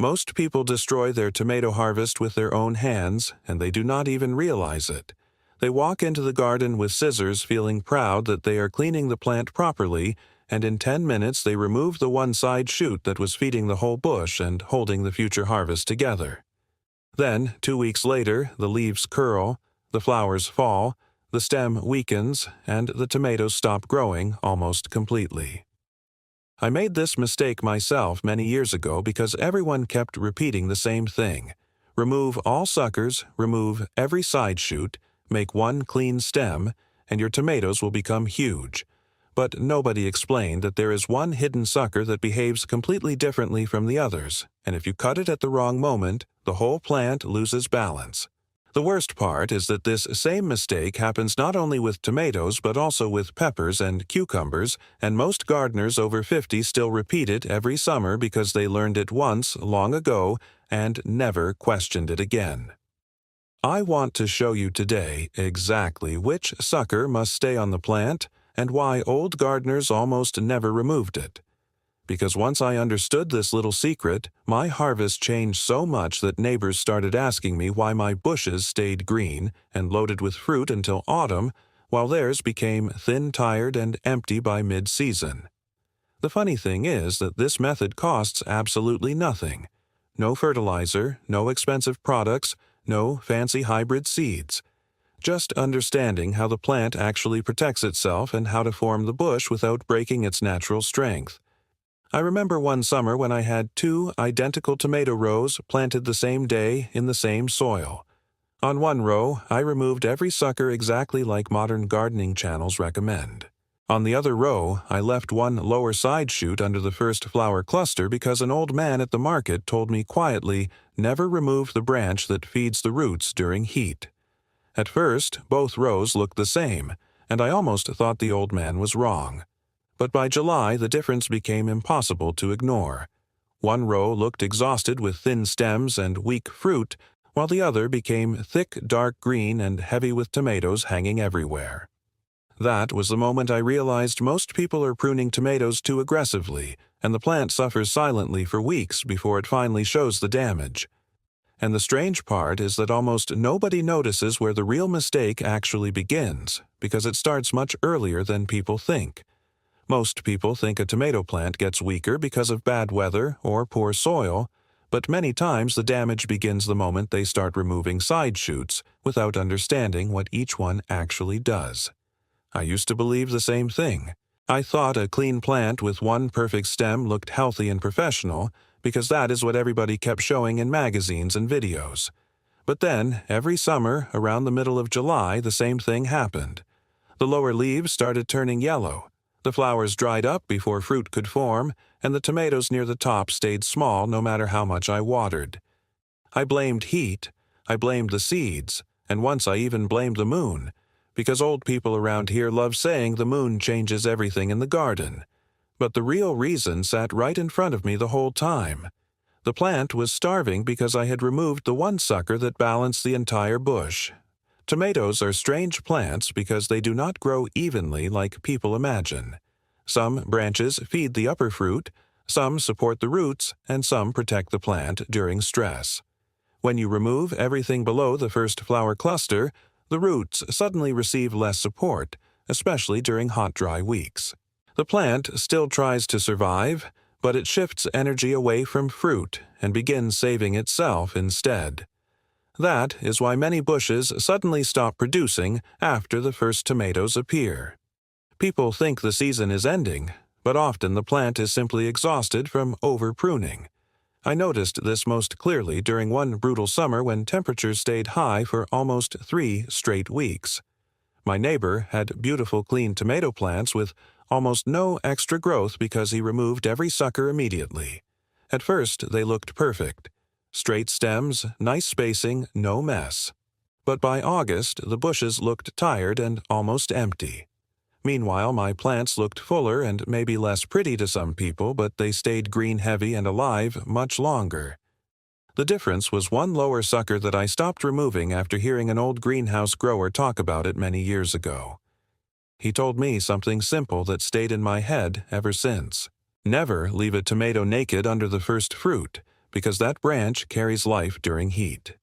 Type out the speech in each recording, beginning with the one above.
Most people destroy their tomato harvest with their own hands, and they do not even realize it. They walk into the garden with scissors feeling proud that they are cleaning the plant properly, and in 10 minutes they remove the one side shoot that was feeding the whole bush and holding the future harvest together. Then, 2 weeks later, the leaves curl, the flowers fall, the stem weakens, and the tomatoes stop growing almost completely. I made this mistake myself many years ago because everyone kept repeating the same thing. Remove all suckers, remove every side shoot, make one clean stem, and your tomatoes will become huge. But nobody explained that there is one hidden sucker that behaves completely differently from the others, and if you cut it at the wrong moment, the whole plant loses balance. The worst part is that this same mistake happens not only with tomatoes but also with peppers and cucumbers, and most gardeners over 50 still repeat it every summer because they learned it once long ago and never questioned it again. I want to show you today exactly which sucker must stay on the plant and why old gardeners almost never removed it. Because once I understood this little secret, my harvest changed so much that neighbors started asking me why my bushes stayed green and loaded with fruit until autumn, while theirs became thin, tired, and empty by mid-season. The funny thing is that this method costs absolutely nothing. No fertilizer, no expensive products, no fancy hybrid seeds. Just understanding how the plant actually protects itself and how to form the bush without breaking its natural strength. I remember one summer when I had 2 identical tomato rows planted the same day in the same soil. On one row, I removed every sucker exactly like modern gardening channels recommend. On the other row, I left one lower side shoot under the first flower cluster because an old man at the market told me quietly, never remove the branch that feeds the roots during heat. At first, both rows looked the same, and I almost thought the old man was wrong. But by July, the difference became impossible to ignore. One row looked exhausted with thin stems and weak fruit, while the other became thick, dark green and heavy with tomatoes hanging everywhere. That was the moment I realized most people are pruning tomatoes too aggressively, and the plant suffers silently for weeks before it finally shows the damage. And the strange part is that almost nobody notices where the real mistake actually begins, because it starts much earlier than people think. Most people think a tomato plant gets weaker because of bad weather or poor soil, but many times the damage begins the moment they start removing side shoots without understanding what each one actually does. I used to believe the same thing. I thought a clean plant with one perfect stem looked healthy and professional because that is what everybody kept showing in magazines and videos. But then, every summer, around the middle of July, the same thing happened. The lower leaves started turning yellow. The flowers dried up before fruit could form, and the tomatoes near the top stayed small no matter how much I watered. I blamed heat, I blamed the seeds, and once I even blamed the moon, because old people around here love saying the moon changes everything in the garden. But the real reason sat right in front of me the whole time. The plant was starving because I had removed the one sucker that balanced the entire bush. Tomatoes are strange plants because they do not grow evenly like people imagine. Some branches feed the upper fruit, some support the roots, and some protect the plant during stress. When you remove everything below the first flower cluster, the roots suddenly receive less support, especially during hot, dry weeks. The plant still tries to survive, but it shifts energy away from fruit and begins saving itself instead. That is why many bushes suddenly stop producing after the first tomatoes appear. People think the season is ending, but often the plant is simply exhausted from over-pruning. I noticed this most clearly during one brutal summer when temperatures stayed high for almost 3 straight weeks. My neighbor had beautiful clean tomato plants with almost no extra growth because he removed every sucker immediately. At first, they looked perfect. Straight stems, nice spacing, no mess. But by August, the bushes looked tired and almost empty. Meanwhile, my plants looked fuller and maybe less pretty to some people, but they stayed green heavy and alive much longer. The difference was one lower sucker that I stopped removing after hearing an old greenhouse grower talk about it many years ago. He told me something simple that stayed in my head ever since. Never leave a tomato naked under the first fruit, because that branch carries life during heat.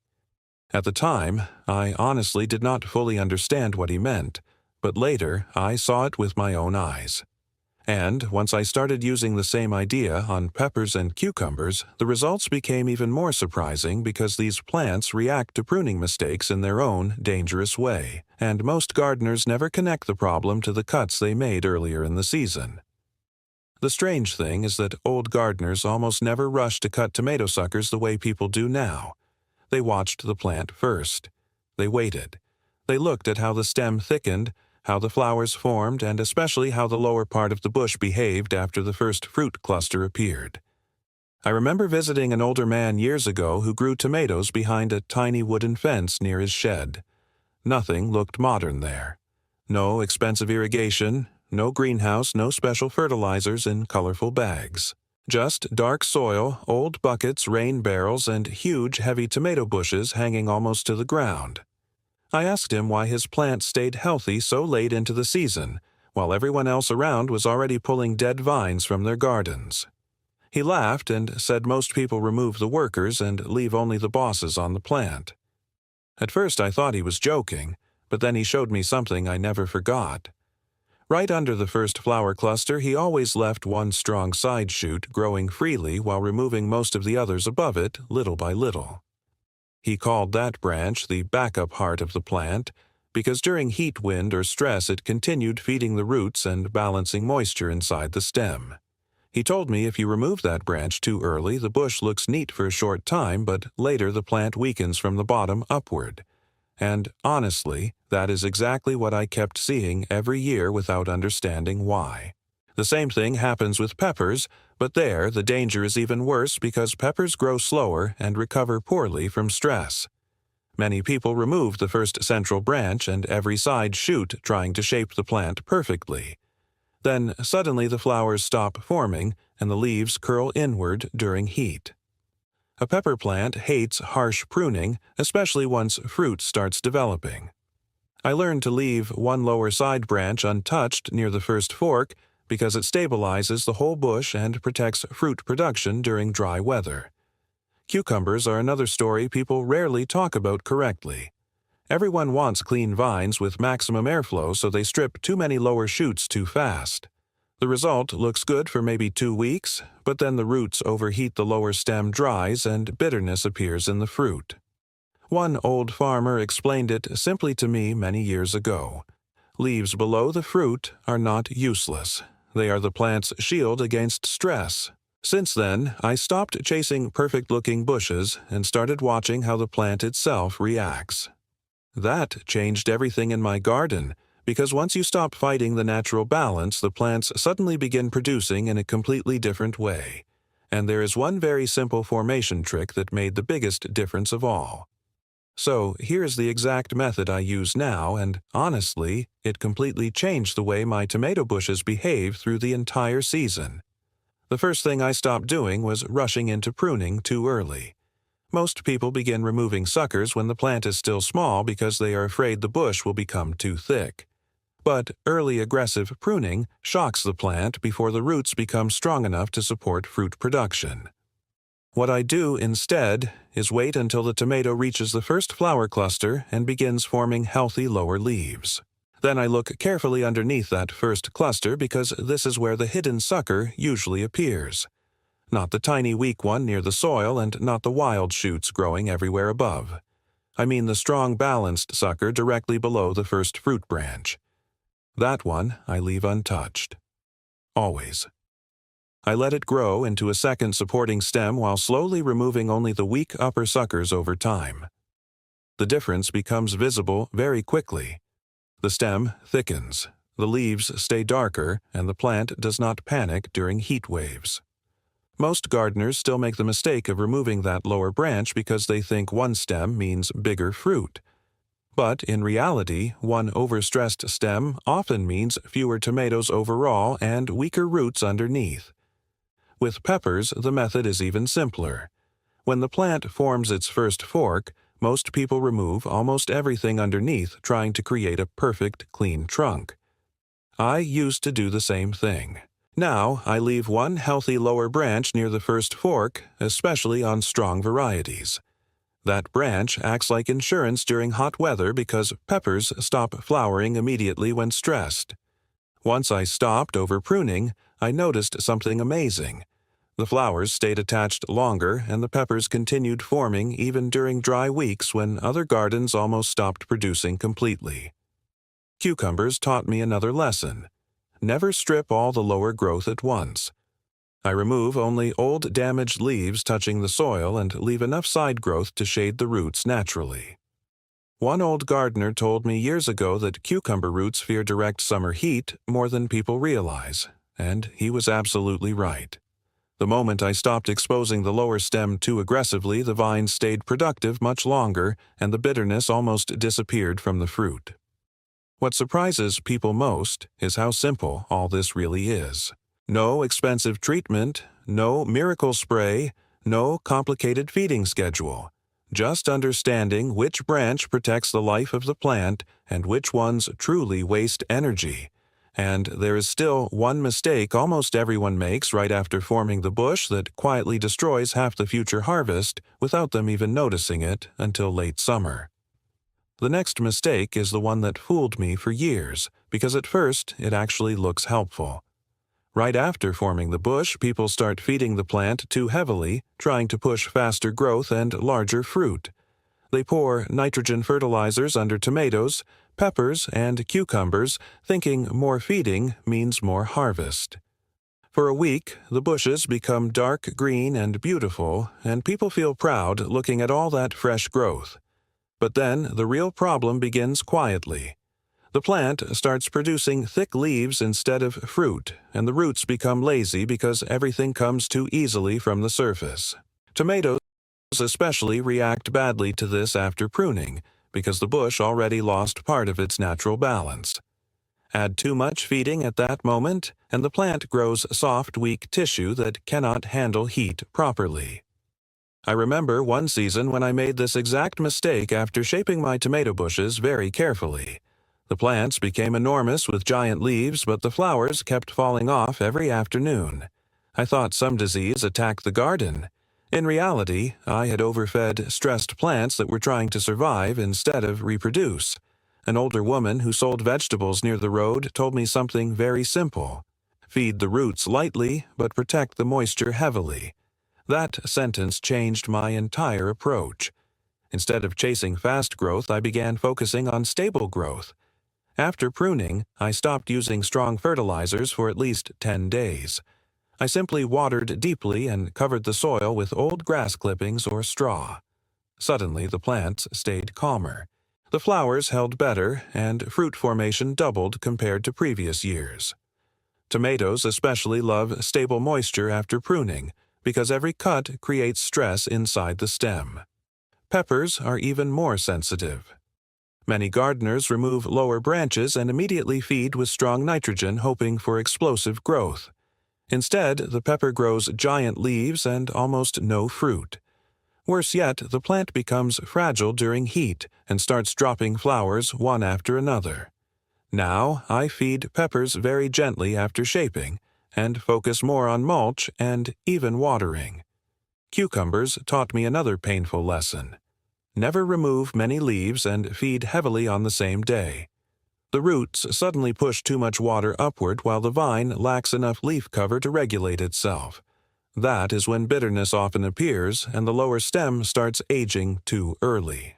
At the time, I honestly did not fully understand what he meant, but later I saw it with my own eyes. And once I started using the same idea on peppers and cucumbers, the results became even more surprising because these plants react to pruning mistakes in their own dangerous way, and most gardeners never connect the problem to the cuts they made earlier in the season. The strange thing is that old gardeners almost never rush to cut tomato suckers the way people do now. They watched the plant first. They waited. They looked at how the stem thickened, how the flowers formed, and especially how the lower part of the bush behaved after the first fruit cluster appeared. I remember visiting an older man years ago who grew tomatoes behind a tiny wooden fence near his shed. Nothing looked modern there. No expensive irrigation, no greenhouse, no special fertilizers in colorful bags. Just dark soil, old buckets, rain barrels, and huge, heavy tomato bushes hanging almost to the ground. I asked him why his plants stayed healthy so late into the season, while everyone else around was already pulling dead vines from their gardens. He laughed and said most people remove the workers and leave only the bosses on the plant. At first I thought he was joking, but then he showed me something I never forgot. Right under the first flower cluster, he always left one strong side shoot growing freely while removing most of the others above it, little by little. He called that branch the backup heart of the plant because during heat, wind, or stress it continued feeding the roots and balancing moisture inside the stem. He told me if you remove that branch too early, the bush looks neat for a short time, but later the plant weakens from the bottom upward. And honestly, that is exactly what I kept seeing every year without understanding why. The same thing happens with peppers, but there the danger is even worse because peppers grow slower and recover poorly from stress. Many people remove the first central branch and every side shoot trying to shape the plant perfectly. Then suddenly the flowers stop forming and the leaves curl inward during heat. A pepper plant hates harsh pruning, especially once fruit starts developing. I learned to leave one lower side branch untouched near the first fork because it stabilizes the whole bush and protects fruit production during dry weather. Cucumbers are another story people rarely talk about correctly. Everyone wants clean vines with maximum airflow, so they strip too many lower shoots too fast. The result looks good for maybe 2 weeks, but then the roots overheat, the lower stem dries, and bitterness appears in the fruit. One old farmer explained it simply to me many years ago. Leaves below the fruit are not useless. They are the plant's shield against stress. Since then, I stopped chasing perfect-looking bushes and started watching how the plant itself reacts. That changed everything in my garden, because once you stop fighting the natural balance, the plants suddenly begin producing in a completely different way. And there is one very simple formation trick that made the biggest difference of all. So here's the exact method I use now, and honestly, it completely changed the way my tomato bushes behave through the entire season. The first thing I stopped doing was rushing into pruning too early. Most people begin removing suckers when the plant is still small because they are afraid the bush will become too thick. But early aggressive pruning shocks the plant before the roots become strong enough to support fruit production. What I do instead is wait until the tomato reaches the first flower cluster and begins forming healthy lower leaves. Then I look carefully underneath that first cluster because this is where the hidden sucker usually appears. Not the tiny weak one near the soil and not the wild shoots growing everywhere above. I mean the strong balanced sucker directly below the first fruit branch. That one I leave untouched. Always. I let it grow into a second supporting stem while slowly removing only the weak upper suckers over time. The difference becomes visible very quickly. The stem thickens, the leaves stay darker, and the plant does not panic during heat waves. Most gardeners still make the mistake of removing that lower branch because they think one stem means bigger fruit. But in reality, one overstressed stem often means fewer tomatoes overall and weaker roots underneath. With peppers, the method is even simpler. When the plant forms its first fork, most people remove almost everything underneath, trying to create a perfect, clean trunk. I used to do the same thing. Now, I leave one healthy lower branch near the first fork, especially on strong varieties. That branch acts like insurance during hot weather because peppers stop flowering immediately when stressed. Once I stopped over pruning, I noticed something amazing. The flowers stayed attached longer and the peppers continued forming even during dry weeks when other gardens almost stopped producing completely. Cucumbers taught me another lesson. Never strip all the lower growth at once. I remove only old damaged leaves touching the soil and leave enough side growth to shade the roots naturally. One old gardener told me years ago that cucumber roots fear direct summer heat more than people realize, and he was absolutely right. The moment I stopped exposing the lower stem too aggressively, the vines stayed productive much longer and the bitterness almost disappeared from the fruit. What surprises people most is how simple all this really is. No expensive treatment, no miracle spray, no complicated feeding schedule. Just understanding which branch protects the life of the plant and which ones truly waste energy. And there is still one mistake almost everyone makes right after forming the bush that quietly destroys half the future harvest without them even noticing it until late summer. The next mistake is the one that fooled me for years, because at first it actually looks helpful. Right after forming the bush, people start feeding the plant too heavily, trying to push faster growth and larger fruit. They pour nitrogen fertilizers under tomatoes, peppers, and cucumbers, thinking more feeding means more harvest. For a week, the bushes become dark green and beautiful, and people feel proud looking at all that fresh growth. But then the real problem begins quietly. The plant starts producing thick leaves instead of fruit, and the roots become lazy because everything comes too easily from the surface. Tomatoes especially react badly to this after pruning, because the bush already lost part of its natural balance. Add too much feeding at that moment, and the plant grows soft, weak tissue that cannot handle heat properly. I remember one season when I made this exact mistake after shaping my tomato bushes very carefully. The plants became enormous with giant leaves, but the flowers kept falling off every afternoon. I thought some disease attacked the garden. In reality, I had overfed stressed plants that were trying to survive instead of reproduce. An older woman who sold vegetables near the road told me something very simple. Feed the roots lightly, but protect the moisture heavily. That sentence changed my entire approach. Instead of chasing fast growth, I began focusing on stable growth. After pruning, I stopped using strong fertilizers for at least 10 days. I simply watered deeply and covered the soil with old grass clippings or straw. Suddenly, the plants stayed calmer. The flowers held better, and fruit formation doubled compared to previous years. Tomatoes especially love stable moisture after pruning, because every cut creates stress inside the stem. Peppers are even more sensitive. Many gardeners remove lower branches and immediately feed with strong nitrogen, hoping for explosive growth. Instead, the pepper grows giant leaves and almost no fruit. Worse yet, the plant becomes fragile during heat and starts dropping flowers one after another. Now, I feed peppers very gently after shaping, and focus more on mulch and even watering. Cucumbers taught me another painful lesson. Never remove many leaves and feed heavily on the same day. The roots suddenly push too much water upward while the vine lacks enough leaf cover to regulate itself. That is when bitterness often appears and the lower stem starts aging too early.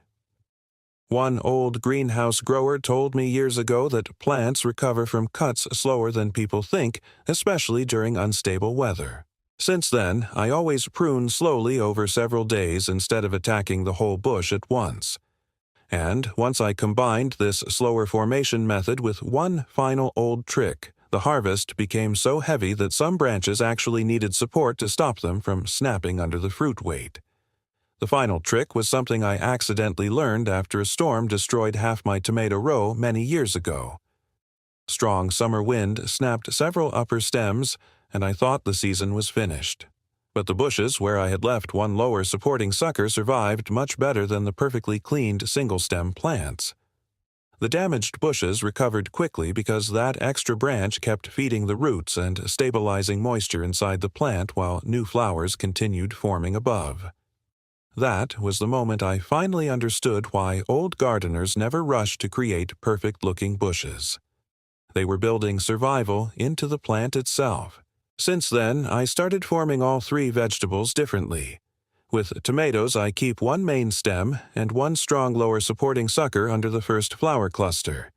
One old greenhouse grower told me years ago that plants recover from cuts slower than people think, especially during unstable weather. Since then, I always prune slowly over several days instead of attacking the whole bush at once. And once I combined this slower formation method with one final old trick, the harvest became so heavy that some branches actually needed support to stop them from snapping under the fruit weight. The final trick was something I accidentally learned after a storm destroyed half my tomato row many years ago. Strong summer wind snapped several upper stems, and I thought the season was finished. But the bushes where I had left one lower supporting sucker survived much better than the perfectly cleaned single-stem plants. The damaged bushes recovered quickly because that extra branch kept feeding the roots and stabilizing moisture inside the plant while new flowers continued forming above. That was the moment I finally understood why old gardeners never rush to create perfect-looking bushes. They were building survival into the plant itself. Since then, I started forming all three vegetables differently. With tomatoes, I keep one main stem and one strong lower supporting sucker under the first flower cluster.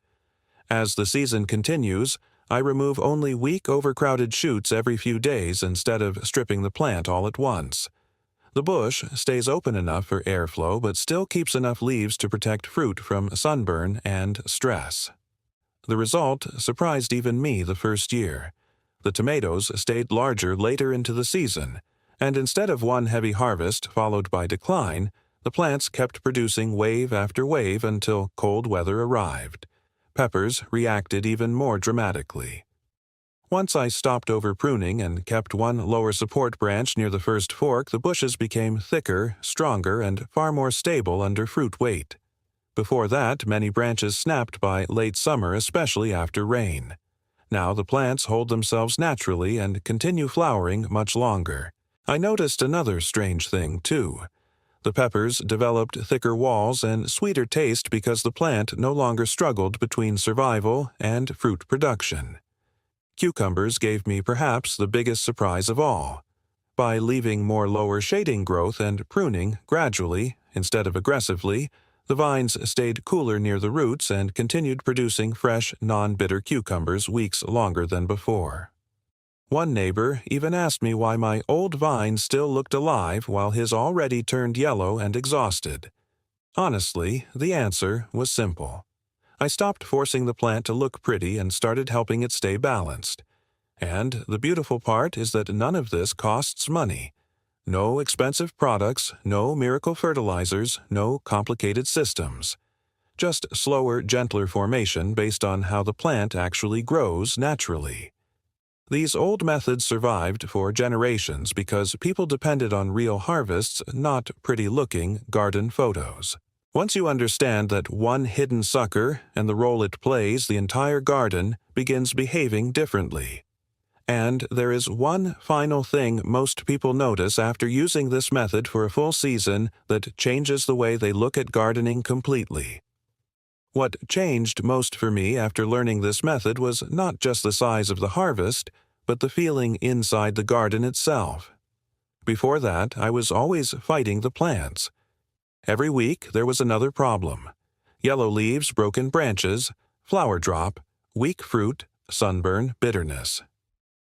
As the season continues, I remove only weak, overcrowded shoots every few days instead of stripping the plant all at once. The bush stays open enough for airflow but still keeps enough leaves to protect fruit from sunburn and stress. The result surprised even me the first year. The tomatoes stayed larger later into the season, and instead of one heavy harvest followed by decline, the plants kept producing wave after wave until cold weather arrived. Peppers reacted even more dramatically. Once I stopped over-pruning and kept one lower support branch near the first fork, the bushes became thicker, stronger, and far more stable under fruit weight. Before that, many branches snapped by late summer, especially after rain. Now the plants hold themselves naturally and continue flowering much longer. I noticed another strange thing, too. The peppers developed thicker walls and sweeter taste because the plant no longer struggled between survival and fruit production. Cucumbers gave me perhaps the biggest surprise of all. By leaving more lower shading growth and pruning gradually, instead of aggressively, the vines stayed cooler near the roots and continued producing fresh, non-bitter cucumbers weeks longer than before. One neighbor even asked me why my old vine still looked alive while his already turned yellow and exhausted. Honestly, the answer was simple. I stopped forcing the plant to look pretty and started helping it stay balanced. And the beautiful part is that none of this costs money. No expensive products, no miracle fertilizers, no complicated systems. Just slower, gentler formation based on how the plant actually grows naturally. These old methods survived for generations because people depended on real harvests, not pretty-looking garden photos. Once you understand that one hidden sucker and the role it plays, the entire garden begins behaving differently. And there is one final thing most people notice after using this method for a full season that changes the way they look at gardening completely. What changed most for me after learning this method was not just the size of the harvest, but the feeling inside the garden itself. Before that, I was always fighting the plants. Every week, there was another problem. Yellow leaves, broken branches, flower drop, weak fruit, sunburn, bitterness.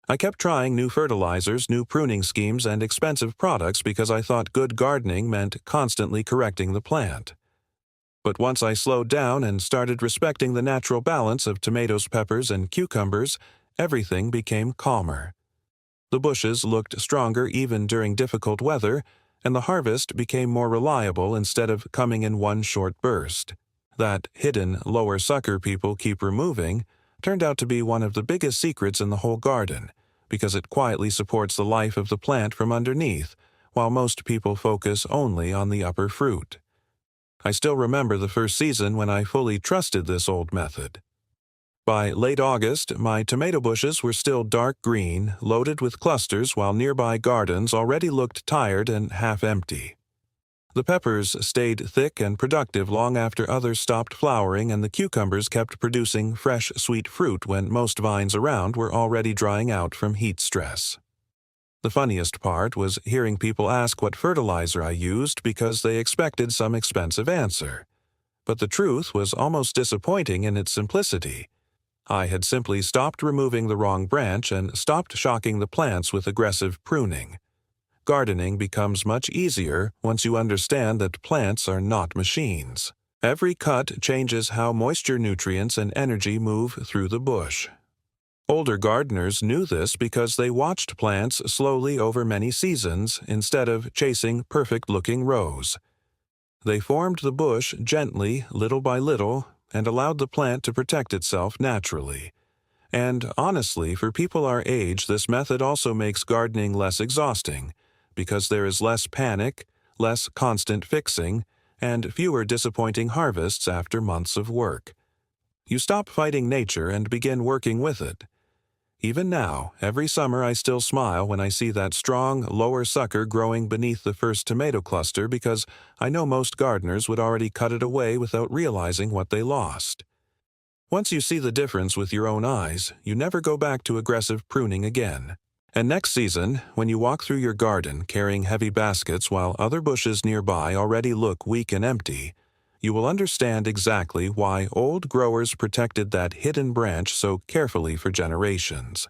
I kept trying new fertilizers, new pruning schemes, and expensive products because I thought good gardening meant constantly correcting the plant. But once I slowed down and started respecting the natural balance of tomatoes, peppers, and cucumbers, everything became calmer. The bushes looked stronger even during difficult weather, and the harvest became more reliable instead of coming in one short burst. That hidden lower sucker people keep removing turned out to be one of the biggest secrets in the whole garden, because it quietly supports the life of the plant from underneath, while most people focus only on the upper fruit. I still remember the first season when I fully trusted this old method. By late August, my tomato bushes were still dark green, loaded with clusters, while nearby gardens already looked tired and half empty. The peppers stayed thick and productive long after others stopped flowering, and the cucumbers kept producing fresh, sweet fruit when most vines around were already drying out from heat stress. The funniest part was hearing people ask what fertilizer I used because they expected some expensive answer. But the truth was almost disappointing in its simplicity. I had simply stopped removing the wrong branch and stopped shocking the plants with aggressive pruning. Gardening becomes much easier once you understand that plants are not machines. Every cut changes how moisture, nutrients, and energy move through the bush. Older gardeners knew this because they watched plants slowly over many seasons instead of chasing perfect-looking rows. They formed the bush gently, little by little, and allowed the plant to protect itself naturally. And honestly, for people our age, this method also makes gardening less exhausting, because there is less panic, less constant fixing, and fewer disappointing harvests after months of work. You stop fighting nature and begin working with it. Even now, every summer I still smile when I see that strong, lower sucker growing beneath the first tomato cluster because I know most gardeners would already cut it away without realizing what they lost. Once you see the difference with your own eyes, you never go back to aggressive pruning again. And next season, when you walk through your garden carrying heavy baskets while other bushes nearby already look weak and empty, you will understand exactly why old growers protected that hidden branch so carefully for generations.